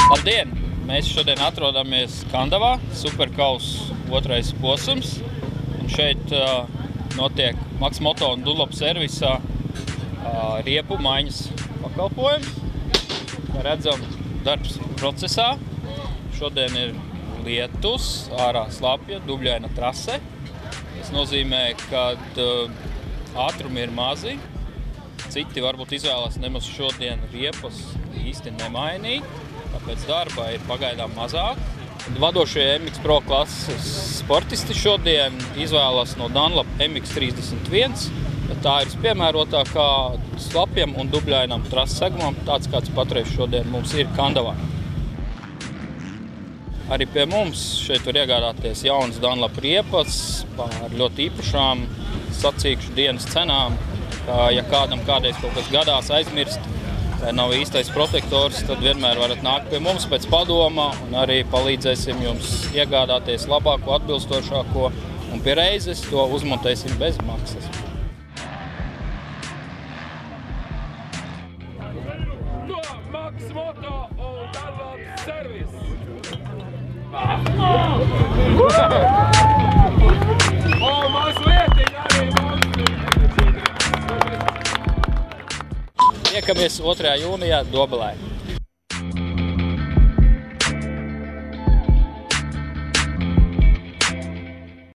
Labdien! Mēs šodien atrodamies Kandavā, Superkausa 2. posms. Un šeit notiek Maks Moto un Dunlop servisā riepu maiņas pakalpojums. Kā redzam, darbs procesā. Šodien ir lietus, ārā slapja, dubļaina trase. Tas nozīmē, ka ātrumi ir mazi. Citi varbūt izvēlas nemaz šodien riepas īsti nemainīt, tāpēc darba ir pagaidām mazāk. Vadošie MX Pro klases sportisti šodien izvēlas no Dunlop MX31, bet tā ir piemērotākā slapjam un dubļainam trases segumam, tāds kāds patreiz šodien mums ir Kandavā. Arī pie mums šeit var iegādāties jaunas Dunlop riepas par ļoti īpašām sacīkšu dienas cenām. Ja kādam kādreiz kaut kas gadās aizmirst, vai nav īstais protektors, tad vienmēr varat nākt pie mums pēc padoma un arī palīdzēsim jums iegādāties labāko, atbilstošāko un pie reizes to uzmontēsim bez maksas. No Maks Moto un Dunlop servis! O mazlietiņ arī mums! Tiekamies 2. jūnijā Dobelē.